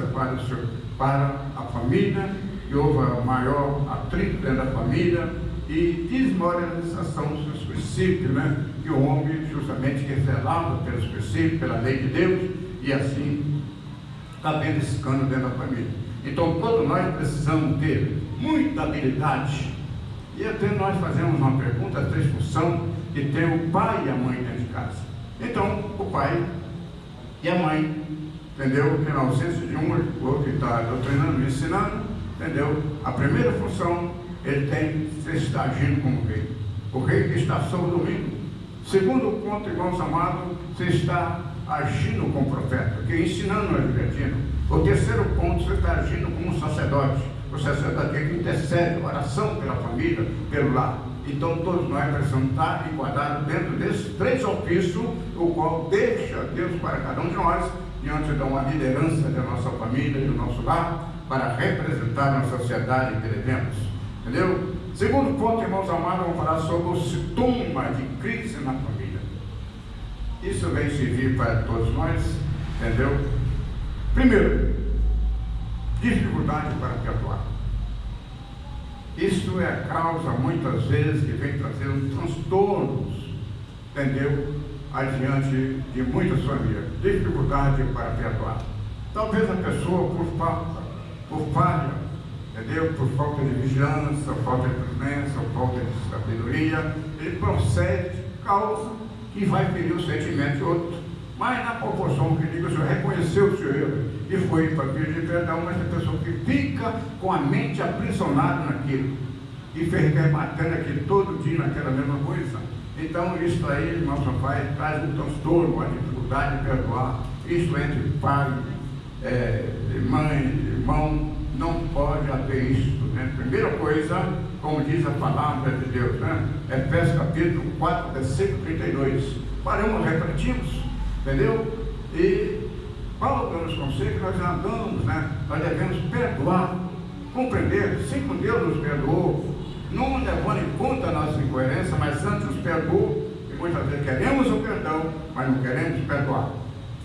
para a família, e houve a maior atrito dentro da família e desmoralização dos seus princípios, né? Que o homem justamente revelava pelos princípios, pela lei de Deus, e assim está havendo escândalo dentro da família. Então todos nós precisamos ter muita habilidade. E até nós fazemos uma pergunta, a discussão, que tem o pai e a mãe dentro de casa. Então o pai e a mãe, entendeu? Que na ausência de um, o outro está doutrinando e ensinando, entendeu? A primeira função, ele tem que estar agindo como rei. O rei que está sob o domínio. Segundo ponto, irmãos amados, você está agindo como profeta, que ensinando a libertina. O terceiro ponto, você está agindo como um sacerdote. O sacerdote é que intercede, oração pela família, pelo lar. Então todos nós precisamos estar enquadrados dentro desses três ofícios, o qual deixa Deus para cada um de nós, diante de uma liderança da nossa família, do nosso lar, para representar na sociedade que devemos. Entendeu? Segundo ponto, irmãos amados, vamos falar sobre o sintoma de crise na família. Isso vem servir para todos nós, entendeu? Primeiro, dificuldade para perdoar. Isso é a causa, muitas vezes, que vem trazendo transtornos, entendeu? Adiante de muitas famílias. Dificuldade para perdoar. Talvez a pessoa, por falha, entendeu? Por falta de vigilância, falta de prudência, falta de sabedoria, ele procede, causa que vai ferir o sentimento de outro. Mas na proporção que diga, o senhor reconheceu o seu erro e foi para pedir perdão, mas a pessoa que fica com a mente aprisionada naquilo e fica rebatendo aquilo todo dia naquela mesma coisa, Então, isso aí, irmão Sampaio, traz um transtorno, a dificuldade de perdoar. Isso entre pai, mãe, irmão, não pode haver isso, né? Primeira coisa, como diz a palavra de Deus, né? Efésios capítulo 4, versículo 32. Paramos, refletimos, entendeu? E Paulo nos conselhos que nós andamos, né? Nós devemos perdoar, compreender, sim, que Deus nos perdoou, não levando em conta a nossa incoerência, mas antes nos perdoou, e muitas vezes queremos o perdão, mas não queremos perdoar.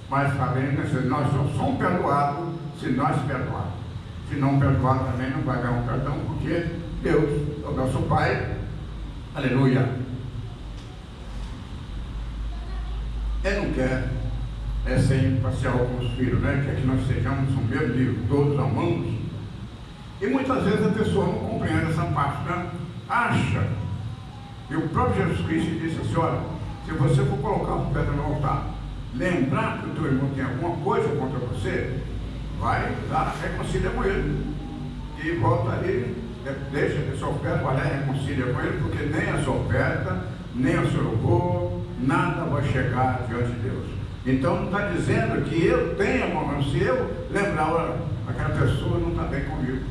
Mas sabendo que nós só somos perdoados se nós perdoarmos. Se não perdoar também não vai dar um perdão, porque Deus, o nosso Pai, aleluia, Ele não quer ser imparcial com os filhos, né? Quer que nós sejamos no mesmo nível, todos amamos. E muitas vezes a pessoa não compreende essa parte, né? Acha, e o próprio Jesus Cristo disse assim: olha, se você for colocar uma pedra no altar, lembrar que o teu irmão tem alguma coisa contra você, vai lá, reconcilia com ele, e volta ali, deixa a sua oferta, vai lá e reconcilia com ele, porque nem a sua oferta, nem o seu louvor, nada vai chegar diante de Deus. Então não está dizendo que eu tenha momento, se eu lembrar, olha, aquela pessoa não está bem comigo,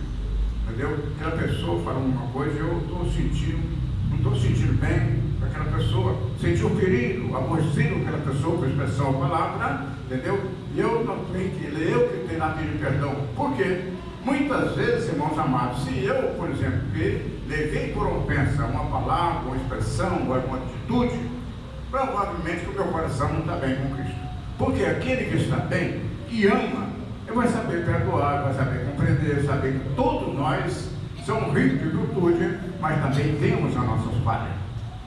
entendeu? Aquela pessoa fala uma coisa, eu estou sentindo, não estou sentindo bem com aquela pessoa, senti um ferido, aborrecido com aquela pessoa, com a expressão a palavra, entendeu? E eu não tenho que ler, eu que tenho lá pedir perdão. Por quê? Muitas vezes, irmãos amados, se eu, por exemplo, levei por ofensa uma palavra, uma expressão, uma atitude, provavelmente que o meu coração não está bem com Cristo. Porque aquele que está bem, que ama, ele vai saber perdoar, vai saber compreender, saber que todos nós somos ricos de virtude, mas também temos as nossas falhas.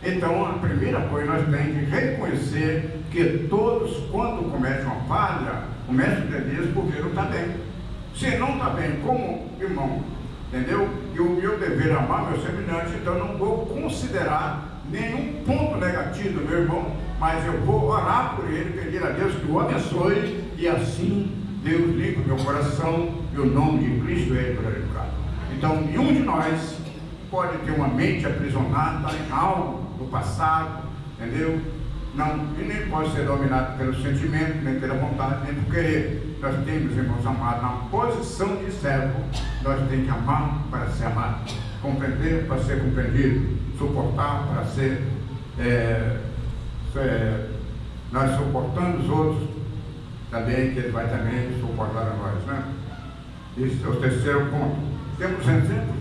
Então, a primeira coisa, nós temos que reconhecer que todos, quando cometem uma falha, começam a entender isso porque não está bem. Se não está bem como irmão, entendeu? E o meu dever é amar meu semelhante, então eu não vou considerar nenhum ponto negativo do meu irmão, mas eu vou orar por ele, pedir a Deus que o abençoe, e assim Deus limpa o meu coração, e o nome de Cristo é glorificado. Então, nenhum de nós pode ter uma mente aprisionada em algo do passado, entendeu? Não, e nem pode ser dominado pelo sentimento, nem pela vontade, nem por querer. Nós temos, irmãos amados, na posição de servo, nós temos que amar para ser amado, compreender para ser compreendido, suportar para ser, nós suportando os outros, também que ele vai também suportar a nós, né? Esse é o terceiro ponto. Temos exemplo,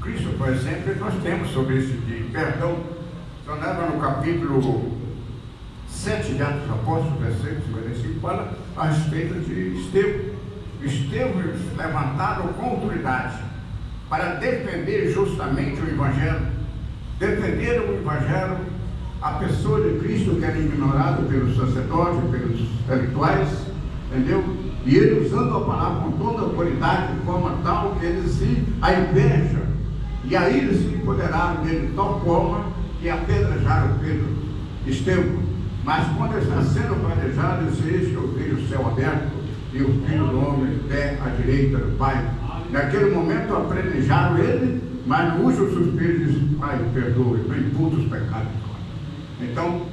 Cristo, por exemplo, nós temos sobre esse de perdão. Então, leva no capítulo 7 de Atos dos Apóstolos, versículo 55, fala a respeito de Estevão. Estevão levantado com autoridade para defender justamente o Evangelho. Defender o Evangelho, a pessoa de Cristo que era ignorada pelos sacerdotes, pelos intelectuais, entendeu? E ele usando a palavra com toda a autoridade, de forma tal que eles a inveja, e aí eles se empoderaram dele de tal forma que apedrejaram Pedro, Estevão. Mas quando ele está sendo apedrejado, eis que eu vejo o céu aberto e o Filho do Homem em pé à direita do Pai. Naquele momento apedrejaram ele, mas no último suspiro diz: Pai, perdoe, não imputa os pecados. Então,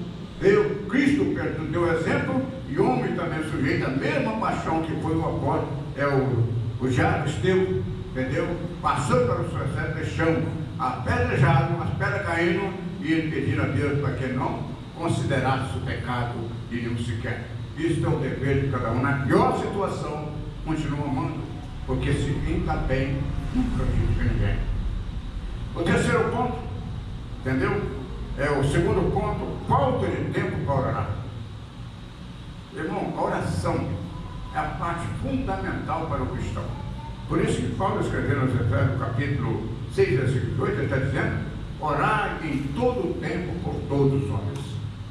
Cristo deu exemplo, e o homem também sujeito à mesma paixão que foi o apóstolo, o Estevão, entendeu? Passou para o seu deixando apedrejado, as pedras caindo, e ele pediu a Deus para que não considerasse o pecado de nenhum sequer. Isso é o dever de cada um. Na pior situação, continua amando, porque se quem está bem, não prejudica ninguém. O terceiro ponto, entendeu? O segundo ponto, falta de tempo para orar. Irmão, a oração é a parte fundamental para o cristão. Por isso que Paulo escreveu nos Efésios, capítulo 6, versículo 8, ele está dizendo: orar em todo o tempo por todos os homens.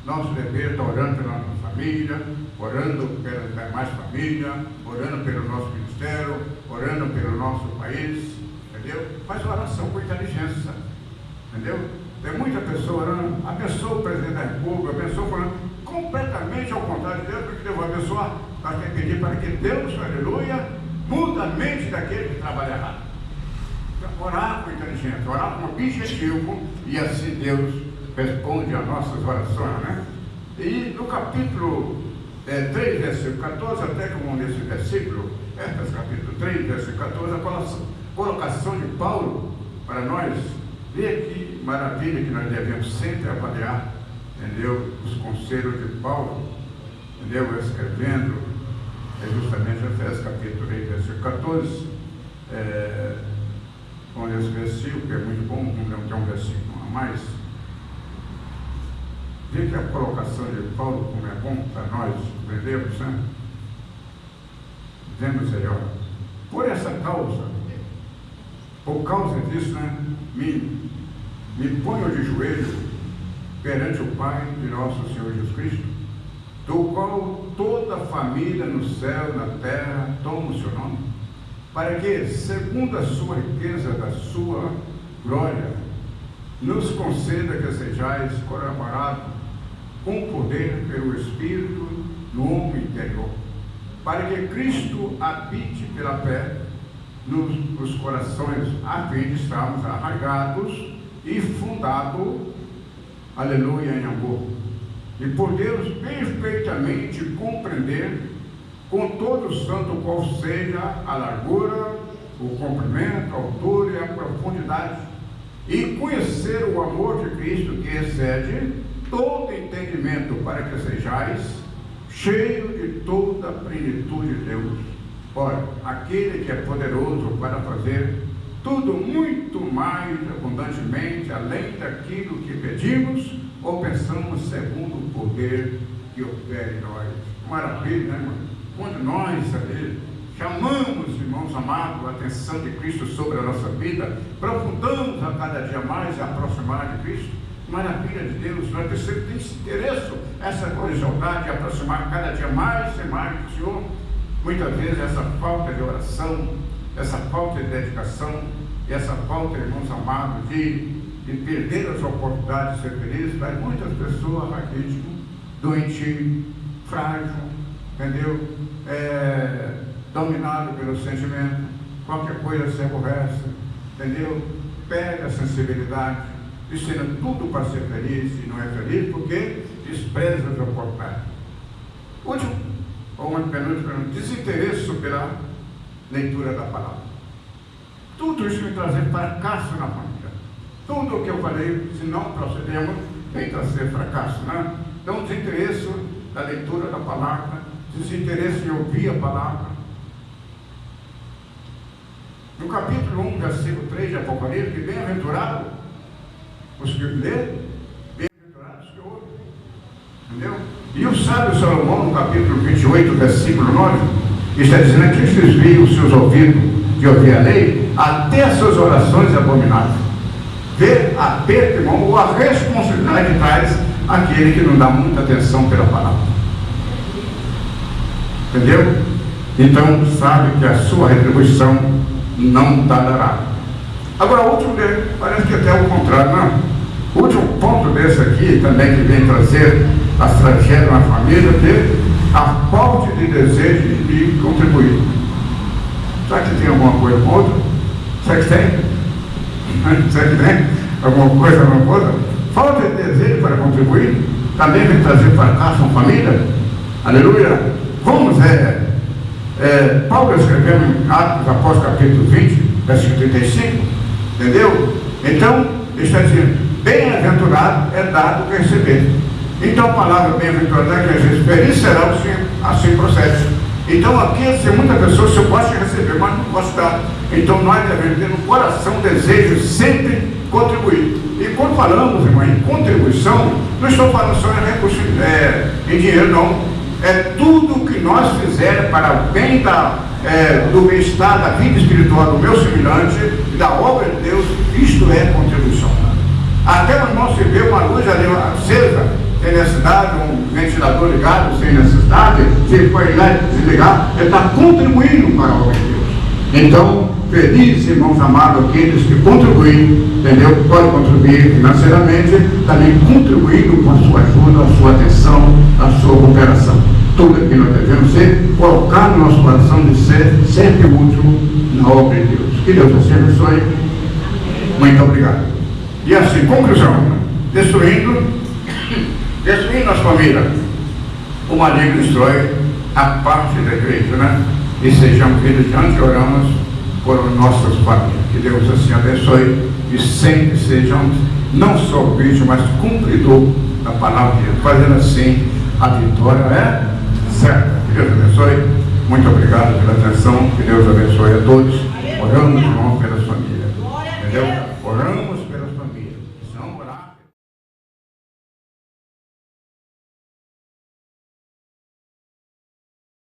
Nosso dever está orando pela nossa família, orando pela demais família, orando pelo nosso ministério, orando pelo nosso país, entendeu? Mas oração com inteligência, entendeu? Tem muita pessoa orando, abençoa o presidente da República, abençoa falando completamente ao contrário de Deus, porque Deus vai abençoar. Nós temos que pedir para que Deus, aleluia, muda a mente daquele que trabalha errado. Orar com inteligência, orar com objetivo, e assim Deus responde às nossas orações, né? E no capítulo 3, versículo 14, até como nesse versículo, Efésios capítulo 3, versículo 14, a colocação de Paulo para nós, ver que maravilha que nós devemos sempre avaliar, entendeu? Os conselhos de Paulo, entendeu? Escrevendo, justamente Efésios capítulo 3, versículo 14, com esse versículo, que é muito bom, não tem um versículo a mais. Vê que a colocação de Paulo, como é bom para nós aprendermos, né? Dizemos aí, ó, por essa causa, por causa disso, né, me ponho de joelho perante o Pai de nosso Senhor Jesus Cristo, do qual toda a família no céu, na terra, toma o seu nome, para que, segundo a sua riqueza da sua glória, nos conceda que sejais coroados com poder pelo Espírito no homem interior, para que Cristo habite pela fé nos corações, a fim de estarmos arraigados e fundados, aleluia, em amor, e podermos perfeitamente compreender com todo o santo qual seja a largura, o comprimento, a altura e a profundidade, e conhecer o amor de Cristo que excede todo entendimento, para que sejais cheios de toda a plenitude de Deus. Ora, aquele que é poderoso para fazer tudo muito mais abundantemente, além daquilo que pedimos ou pensamos, segundo o poder que opera em nós. Maravilha, né, irmão? Quando nós ali chamamos, irmãos amados, a atenção de Cristo sobre a nossa vida, aprofundamos a cada dia mais a aproximar de Cristo, maravilha de Deus, nós precisamos ter esse interesse, essa curiosidade de aproximar cada dia mais e mais do Senhor. Muitas vezes essa falta de oração, essa falta de dedicação, e essa falta, irmãos amados, de perder as oportunidades de ser felizes, faz muitas pessoas raquítico, doentio, frágil, entendeu? Dominado pelo sentimento, qualquer coisa se aborrece, entendeu? Perde a sensibilidade, dizendo tudo para ser feliz e não é feliz porque despreza as oportunidades. Último, ou uma penúltima, desinteresse pela leitura da palavra. Tudo isso me trazer fracasso na família. Tudo o que eu falei, se não procedemos, vem trazer fracasso, né? Então, desinteresse da leitura da palavra, desinteresse em ouvir a palavra. No capítulo 1, versículo 3 de Apocalipse, que bem-aventurado os que lêem, bem-aventurados os que ouvem. Entendeu? E o sábio Salomão, no capítulo 28, versículo 9, está dizendo que se desvia os seus ouvidos de ouvir a lei, até as suas orações abomináveis. Vê a perda, irmão, ou a responsabilidade traz aquele que não dá muita atenção pela palavra. Entendeu? Então, sabe que a sua retribuição não dará. Agora, o último dele, parece que até o contrário, não. O último ponto desse aqui, também que vem trazer as tragédias na família, que a falta de desejo de contribuir. Será que tem alguma coisa com outra? Será que tem? Será que tem alguma coisa? Falta de desejo para contribuir também vem trazer fracasso na família. Aleluia! Vamos, Paulo escreveu em Atos Apóstolos capítulo 20, versículo 35, entendeu? Então, ele está dizendo, bem-aventurado é dado o que receber. Então, a palavra bem-aventurado é que receber, e será o Senhor, assim procede. Então, aqui, assim, muitas pessoas, eu gosto de receber, mas não posso dar. Então, nós devemos ter no coração o desejo sempre contribuir. E quando falamos, irmão, em contribuição, não estou falando só em recurso, em dinheiro, não. É tudo que nós fizermos para o bem do bem-estar, da vida espiritual do meu semelhante e da obra de Deus, isto é contribuição. Até no irmão se vê uma luz ali acesa, tem necessidade, um ventilador ligado, sem necessidade, se ele for lá desligar, ele está contribuindo para a obra de Deus. Então, felizes, irmãos amados, aqueles que contribuem, entendeu? Podem contribuir financeiramente, também contribuindo com a sua ajuda, a sua atenção, a sua cooperação. Tudo que nós devemos ser, colocar no nosso coração de ser sempre útil na obra de Deus. Que Deus assim abençoe. Muito obrigado. E assim, conclusão, destruindo as famílias. O maligno destrói a parte da igreja, né? E sejamos vigilantes e oramos por nossas famílias. Que Deus assim abençoe e sempre sejamos não só vítimas, mas cumpridor da palavra de Deus. Fazendo assim, a vitória é certa. Que Deus abençoe. Muito obrigado pela atenção. Que Deus abençoe a todos. Oramos, irmão, pelas famílias. Entendeu? Oramos.